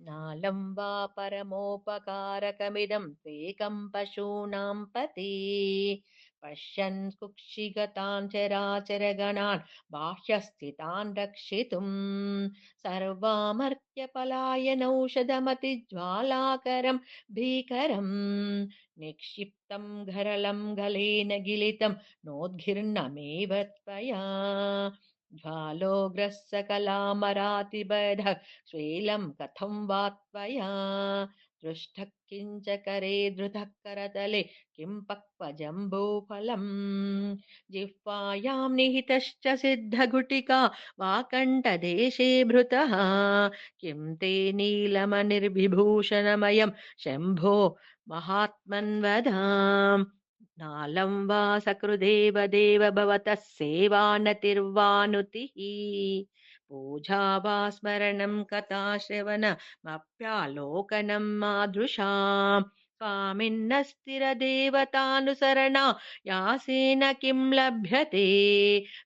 नालं वा परमोपकारकमिदं त्वेकं पशूनां पते पश्यन् कुक्षिगतान् चराचरगणान् बाह्यस्थितान् रक्षितुं सर्वामर्त्यपलायनौषधमतिज्वालाकरं भीकरं निक्षिप्तं घरलं गलेन गिलितं नोद्घिर्नमेव त्वया ज्वालोग्रस्सकलामरातिबधः श्वेलं कथं वा त्वया दृष्टः किञ्च करे धृतः करतले किं पक्वजम्बूफलम् जिह्वायां निहितश्च सिद्धघुटिका वाकण्ठदेशे भृतः किं ते नीलमनिर्विभूषणमयं शम्भो महात्मन्वदाम् नालं वा सकृदेव देव भवतः सेवानतिर्वानुतिः पूजा वा स्मरणं कथाश्रवणमप्यालोकनं मादृशाम् कामिन्नस्थिरदेवतानुसरणा यासेन किं लभ्यते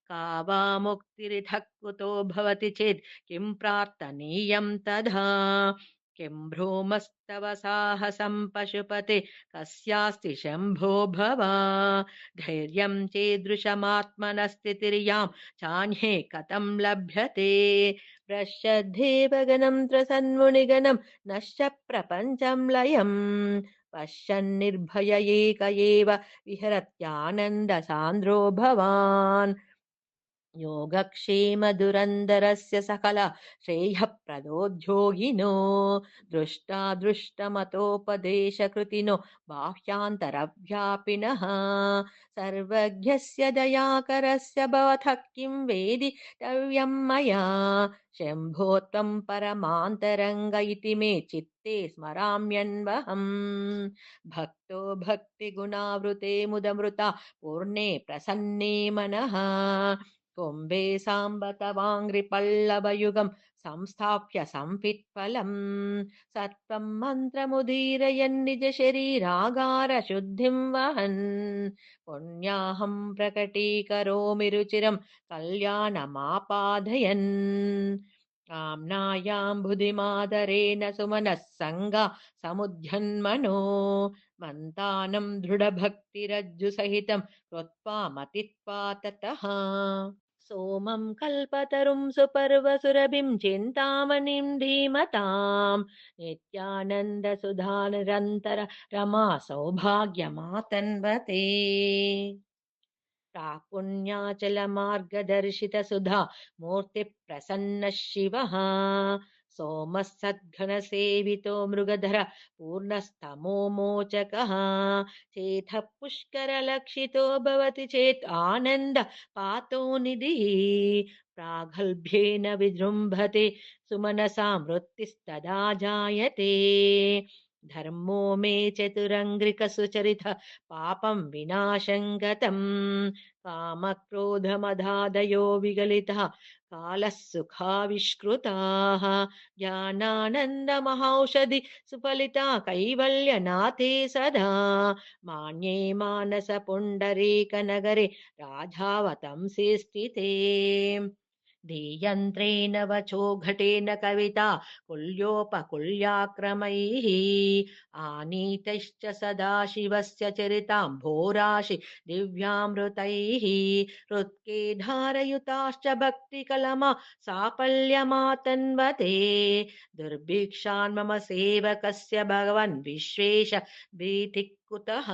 का वा मुक्तिरितः कुतो भवति चेत् किं प्रार्थनीयं तदा किं भ्रूमस्तव साहसं पशुपते कस्यास्ति शम्भो भवा धैर्यं चेदृशमात्मनस्थितिर्यां चान्ये कथं लभ्यते पश्यद्धेवगणं त्रसन्मुनिगणं नश्च प्रपञ्चं लयम् पश्यन्निर्भय एक एव विहरत्यानन्दसान्द्रो भवान् योगक्षेमदुरन्दरस्य सकल श्रेयःप्रदोद्योगिनो दृष्टादृष्टमतोपदेशकृतिनो बाह्यान्तरव्यापिनः सर्वज्ञस्य दयाकरस्य भवतः किं वेदितव्यं मया शम्भो त्वं परमान्तरङ्ग इति मे चित्ते स्मराम्यन्वहम् भक्तो भक्तिगुणावृते मुदमृता पूर्णे प्रसन्ने मनः कुम्भे साम्ब तवाङ्घ्रिपल्लवयुगं संस्थाप्य संवित्फलम् सत्त्वं मन्त्रमुदीरयन् निजशरीरागारशुद्धिं वहन् पुण्याहं प्रकटीकरोमि रुचिरं कल्याणमापादयन् काम्नायां बुधिमादरेण सुमनः सङ्गा समुद्यन्मनो मन्तानं दृढभक्तिरज्जुसहितं कृत्वा मतित्वा ततः सोमं कल्पतरुं सुपर्वसुरभिं चिन्तामणिं धीमतां नित्यानन्दसुधानिरन्तर रमा सौभाग्यमातन्वते प्राक्पुण्याचलमार्गदर्शितसुधा मूर्तिप्रसन्नः शिवः सोमः सद्घनसेवितो मृगधर पूर्णस्तमोमोचकः चेतः पुष्करलक्षितो भवति चेत् आनन्द पातो निधिः प्रागल्भ्येन विजृम्भते सुमनसा वृत्तिस्तदा जायते धर्मो मे चतुरङ्ग्रिकसुचरितः पापं विनाशं गतम् कामक्रोधमदादयो विगलितः कालः सुखाविष्कृताः ज्ञानानन्दमहौषधि सुफलिता कैवल्यनाथे सदा मान्ये मानसपुण्डरीकनगरे राधावतंसे स्थिते धीयन्त्रेण वचो घटेन कविता कुल्योपकुल्याक्रमैः आनीतैश्च सदाशिवस्य चरिताम्भोराशि दिव्यामृतैः हृत्के धारयुताश्च भक्तिकलमा साफल्यमातन्वते दुर्भिक्षान् मम सेवकस्य भगवन् विश्वेश भीतिः कुतः।